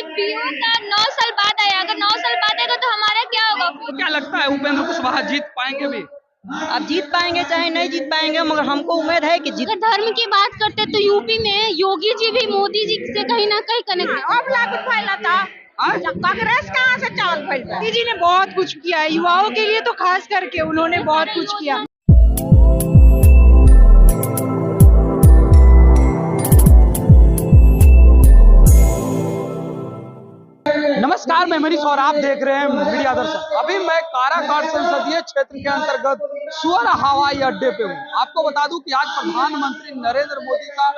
PO का 9 साल बाद आया, अगर 9 साल बाद आएगा तो हमारा क्या होगा? तो क्या लगता है उपेंद्र कुशवाहा जीत पाएंगे भी? अब जीत पाएंगे चाहे नहीं जीत पाएंगे, मगर हमको उम्मीद है कि जीत। अगर धर्म की बात करते तो यूपी में योगी जी भी मोदी जी से कहीं ना कहीं कनेक्ट। अब लागू फैला था, कांग्रेस कहाँ से चावल फैल? मोदी जी ने बहुत कुछ किया है युवाओं के लिए, तो खास करके उन्होंने बहुत कुछ किया। नमस्कार, मैं मनीष और आप देख रहे हैं मीडिया दर्शन। अभी मैं काराकाट संसदीय क्षेत्र के अंतर्गत सुअर हवाई अड्डे पे हूँ। आपको बता दूं कि आज प्रधानमंत्री नरेंद्र मोदी का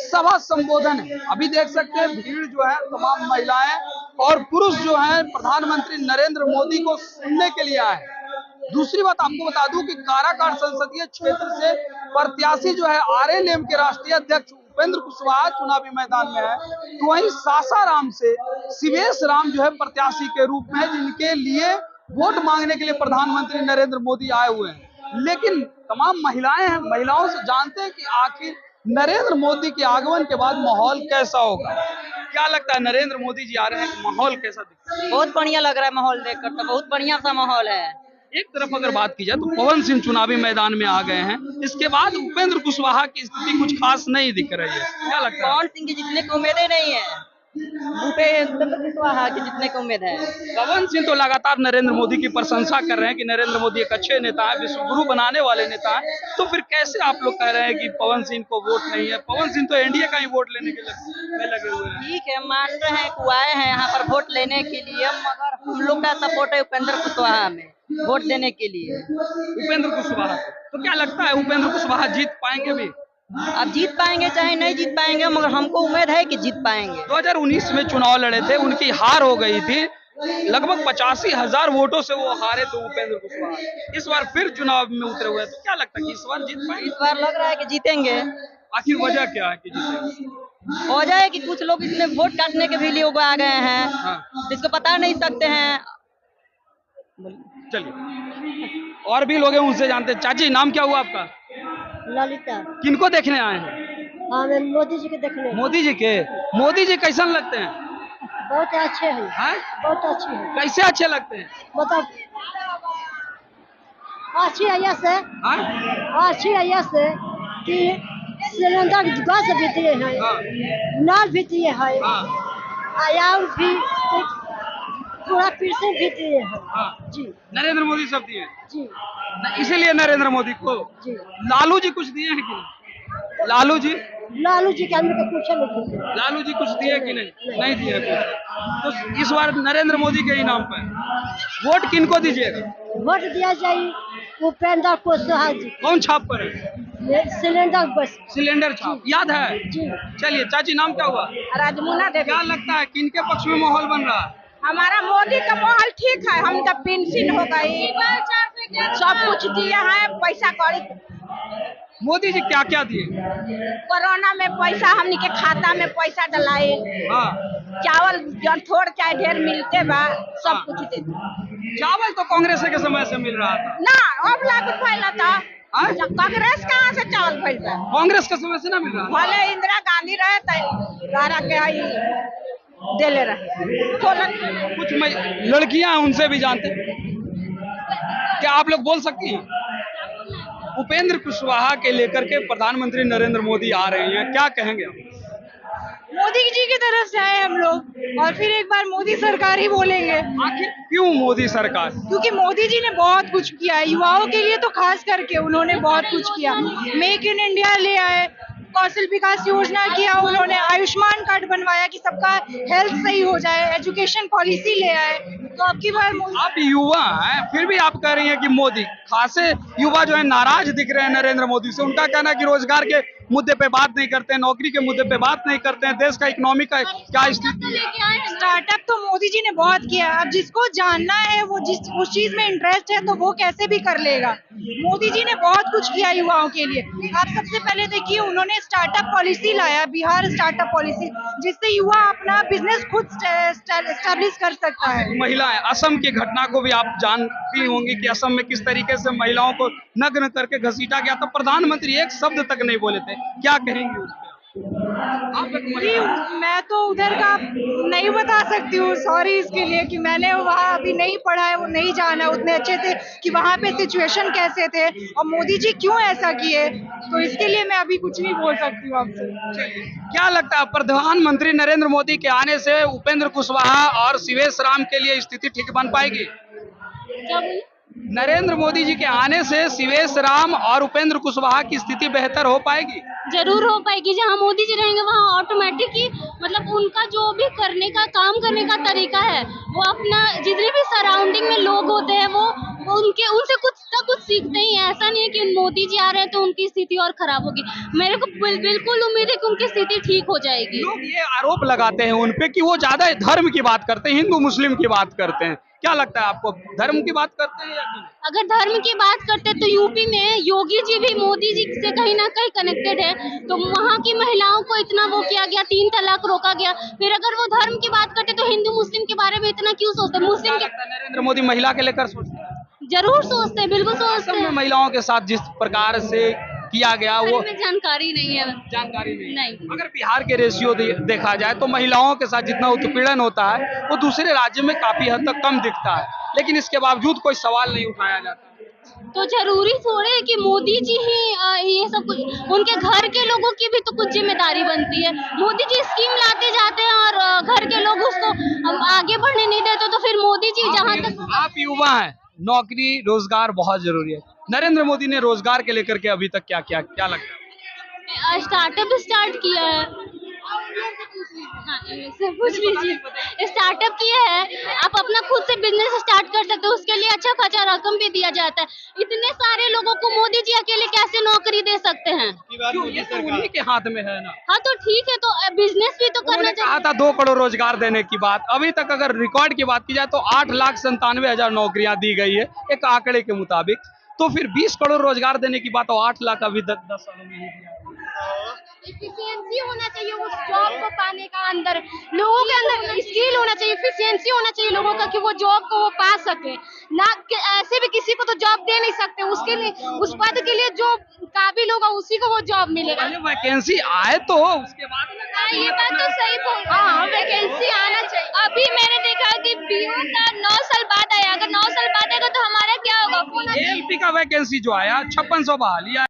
सभा संबोधन है। अभी देख सकते हैं भीड़ जो है तमाम महिलाएं और पुरुष जो है प्रधानमंत्री नरेंद्र मोदी को सुनने के लिए आए हैं। दूसरी बात आपको बता दूं कि काराकाट संसदीय क्षेत्र से प्रत्याशी जो है आरएलएम के राष्ट्रीय अध्यक्ष उपेंद्र कुशवाहा चुनावी मैदान में है, तो वहीं सासाराम से शिवेश राम जो है प्रत्याशी के रूप में, जिनके लिए वोट मांगने के लिए प्रधानमंत्री नरेंद्र मोदी आए हुए हैं। लेकिन तमाम महिलाएं हैं, महिलाओं से जानते हैं कि आखिर नरेंद्र मोदी के आगमन के बाद माहौल कैसा होगा। क्या लगता है, नरेंद्र मोदी जी आ रहे हैं, माहौल कैसा दिखता है? बहुत बढ़िया लग रहा है माहौल देखकर, तो बहुत बढ़िया सा माहौल है। एक तरफ अगर बात की जाए तो पवन सिंह चुनावी मैदान में आ गए हैं, इसके बाद उपेंद्र कुशवाहा की स्थिति कुछ खास नहीं दिख रही है। क्या लगता है? पवन सिंह की जीतने की उम्मीदें नहीं है, उपेंद्र कुशवाहा की जीतने की उम्मीद है। पवन सिंह तो लगातार नरेंद्र मोदी की प्रशंसा कर रहे हैं कि नरेंद्र मोदी एक अच्छे नेता है, विश्व गुरु बनाने वाले नेता है, तो फिर कैसे आप लोग कह रहे हैं कि पवन सिंह को वोट नहीं है? पवन सिंह तो एनडीए का ही वोट लेने के लिए लगे हुए हैं। ठीक है, मान रहे हैं कि आए हैं यहाँ पर वोट लेने के लिए, मगर हम लोग का सपोर्ट है उपेंद्र कुशवाहा में वोट देने के लिए। उपेंद्र कुशवाहा, तो क्या लगता है उपेंद्र कुशवाहा जीत पाएंगे भी? अब जीत पाएंगे चाहे नहीं जीत पाएंगे, मगर हमको उम्मीद है कि जीत पाएंगे। 2019 में चुनाव लड़े थे, उनकी हार हो गई थी, लगभग 85,000 वोटों से वो हारे थे उपेंद्र कुशवाहा। इस बार फिर चुनाव में उतरे हुए हैं, तो क्या लगता है कि इस बार जीत पाएंगे? इस बार लग रहा है कि जीतेंगे। आखिर वजह क्या है कि जीतेंगे? हो जाए कि कुछ लोग इसमें वोट काटने के भी लिए आ गए हैं, जिसको पता नहीं सकते हैं। चलिए, और भी लोग हैं, उनसे जानते हैं। चाची, नाम क्या हुआ आपका? ललिता। किनको देखने आए हैं? हाँ, मैं मोदी जी के देखने। मोदी जी के। मोदी जी कैसन लगते हैं? बहुत अच्छे हैं। बहुत अच्छे हैं। कैसे अच्छे लगते हैं? मतलब अच्छी है से, अच्छी है से कि सिलेंडर गैस भी दिए हैं, नल भी दिए हैं, और भी पूरा पेंशन भी दिए हैं। जी, नरेंद्र मोदी सब दिए जी, इसीलिए नरेंद्र मोदी को। जी। लालू जी कुछ दिए हैं कि नहीं? लालू जी के हमने कुछ नहीं दिए। लालू जी कुछ दिए कि नहीं? नहीं दिए कुछ। तो इस बार नरेंद्र मोदी के ही नाम पर वोट किनको दीजिएगा? वोट दिया जाए उपेंद्र कुशवाहा जी। कौन छाप पर है? सिलेंडर बस। सिलेंडर छाप याद है? जी। चलिए, चाची नाम क्या हुआ? राजमुना देवी। क्या लगता है किनके पक्ष में माहौल बन रहा है? हमारा मोदी का माहौल ठीक है, हम तो पेंशन हो गई, सब कुछ दिए हैं, पैसा कौड़ी। मोदी जी क्या क्या दिए? कोरोना में पैसा हमनी के खाता में पैसा डलाए, चावल जन थोड़ चाहे ढेर मिलते बा, सब कुछ देते। चावल तो कांग्रेस के समय से मिल रहा था ना, अब लागू फैला था, कांग्रेस कहाँ से चावल फैल बा? कांग्रेस के समय से ना मिल रहा। भले इंदिरा गांधी रहे तो के आई देले रहे। कुछ लड़कियां उनसे भी जानते हैं। क्या आप लोग बोल सकती हैं? उपेंद्र कुशवाहा के लेकर के प्रधानमंत्री नरेंद्र मोदी आ रहे हैं, क्या कहेंगे आप? मोदी जी की तरफ से आए हम लोग, और फिर एक बार मोदी सरकार ही बोलेंगे। आखिर क्यों मोदी सरकार? क्योंकि मोदी जी ने बहुत कुछ किया है युवाओं के लिए, तो खास करके उन्होंने बहुत कुछ किया। मेक इन इंडिया ले आए, कौशल विकास योजना किया उन्होंने, आयुष्मान कार्ड बनवाया कि सबका हेल्थ सही हो जाए, एजुकेशन पॉलिसी ले आए। तो अब की बार आप युवा हैं, फिर भी आप कह रही हैं कि मोदी। खासे युवा जो है नाराज दिख रहे हैं नरेंद्र मोदी से। उनका कहना है कि रोजगार के मुद्दे पे बात नहीं करते हैं, नौकरी के मुद्दे पे बात नहीं करते हैं, देश का इकोनॉमी का क्या स्थिति है। स्टार्टअप तो मोदी जी ने बहुत किया, अब जिसको जानना है वो उस चीज में इंटरेस्ट है तो वो कैसे भी कर लेगा। मोदी जी ने बहुत कुछ किया युवाओं के लिए। आप सबसे पहले देखिए, उन्होंने स्टार्टअप पॉलिसी लाया, बिहार स्टार्टअप पॉलिसी, जिससे युवा अपना बिजनेस खुद एस्टेब्लिश कर सकता है। महिलाएं, असम की घटना को भी आप जानती होंगी कि असम में किस तरीके से महिलाओं को नग्न करके घसीटा गया था। प्रधानमंत्री एक शब्द तक नहीं बोले थे, क्या कहेंगे उस पर? आप एक जी, महिला- मैं तो उधर का नहीं बता सकती हूँ, सॉरी इसके लिए कि मैंने वहाँ अभी नहीं पढ़ा है, वो नहीं जाना उतने अच्छे से कि वहाँ पे सिचुएशन कैसे थे और मोदी जी क्यों ऐसा किए, तो इसके लिए मैं अभी कुछ नहीं बोल सकती हूँ आपसे। चलिए, क्या लगता है प्रधानमंत्री नरेंद्र मोदी के आने से उपेंद्र कुशवाहा और शिवेश राम के लिए स्थिति ठीक बन पाएगी? क्या बोले? नरेंद्र मोदी जी के आने से शिवेश राम और उपेंद्र कुशवाहा की स्थिति बेहतर हो पाएगी? जरूर हो पाएगी। जहाँ मोदी जी रहेंगे वहाँ ऑटोमेटिक ही मतलब उनका जो भी करने का काम करने का तरीका है वो अपना जितने भी सराउंडिंग में लोग होते हैं वो उनके उनसे कुछ ना कुछ सीखते ही हैं। ऐसा नहीं है कि मोदी जी आ रहे हैं तो उनकी स्थिति और खराब होगी। मेरे को बिल्कुल उम्मीद है कि उनकी स्थिति ठीक हो जाएगी। लोग ये आरोप लगाते हैं उनपे कि वो ज्यादा धर्म की बात करते हैं, हिंदू मुस्लिम की बात करते हैं। क्या लगता है आपको, धर्म की बात करते हैं या नहीं? अगर धर्म की बात करते तो यूपी में योगी जी भी मोदी जी से कहीं ना कहीं कनेक्टेड है, तो वहाँ की महिलाओं को इतना वो किया गया, 3 तलाक रोका गया। फिर अगर वो धर्म की बात करते तो हिंदू मुस्लिम के बारे में इतना क्यों सोचते? मुस्लिम के नरेंद्र मोदी महिला के लेकर सोचते हैं? जरूर सोचते हैं, बिल्कुल सोचते वास्तव में हैं। महिलाओं के साथ जिस प्रकार से किया गया वो में जानकारी नहीं है। जानकारी नहीं। अगर बिहार के रेशियो देखा जाए तो महिलाओं के साथ जितना उत्पीड़न होता है वो दूसरे राज्यों में काफी हद तक कम दिखता है, लेकिन इसके बावजूद कोई सवाल नहीं उठाया जाता। तो जरूरी थोड़े है कि मोदी जी ही ये सब कुछ, उनके घर के लोगों की भी तो कुछ जिम्मेदारी बनती है। मोदी जी स्कीम लाते जाते हैं और घर के लोग उसको आगे बढ़ने नहीं देते, तो फिर मोदी जी जहाँ तक आप युवा हैं, नौकरी रोजगार बहुत जरूरी है। नरेंद्र मोदी ने रोजगार के लेकर के अभी तक क्या किया, क्या लगता है? स्टार्टअप स्टार्ट किया है। हाँ, इनसे पूछ लीजिए। स्टार्टअप किया है, आप अपना खुद से बिजनेस स्टार्ट कर सकते हो, उसके लिए अच्छा खासा रकम भी दिया जाता है। इतने सारे लोगों को मोदी जी अकेले कैसे नौकरी दे सकते हैं? क्यों, ये तो उन्हीं के हाथ में है ना। हाँ तो ठीक है, तो बिजनेस भी तो करना उन्होंने कहा चाहिए। था 2 करोड़ रोजगार देने की बात, अभी तक अगर रिकॉर्ड की बात की जाए तो 8,97,000 नौकरियां दी गई है एक आंकड़े के मुताबिक। तो फिर 20 करोड़ रोजगार देने की बात, और 8 लाख अभी 10 सालों में ही दिया। इफिशियंसी होना चाहिए उस जॉब को पाने का, अंदर लोगों के अंदर स्किल होना चाहिए, इफिशियंसी होना चाहिए लोगों का कि वो जॉब को वो पा सके ना। ऐसे भी किसी को तो जॉब दे नहीं सकते, उसके लिए उस पद के लिए जो काबिल होगा उसी को वो जॉब मिलेगा। पहले वैकेंसी आए तो उसके बाद ये बात तो सही बोल रहे हैं। हाँ, वैकेंसी आना चाहिए। अभी मैंने देखा कि पीओ का 9 साल बाद आया, अगर 9 साल बाद आएगा तो हमारा क्या होगा? एएलपी का वैकेंसी जो आया 5600 बहाली आया।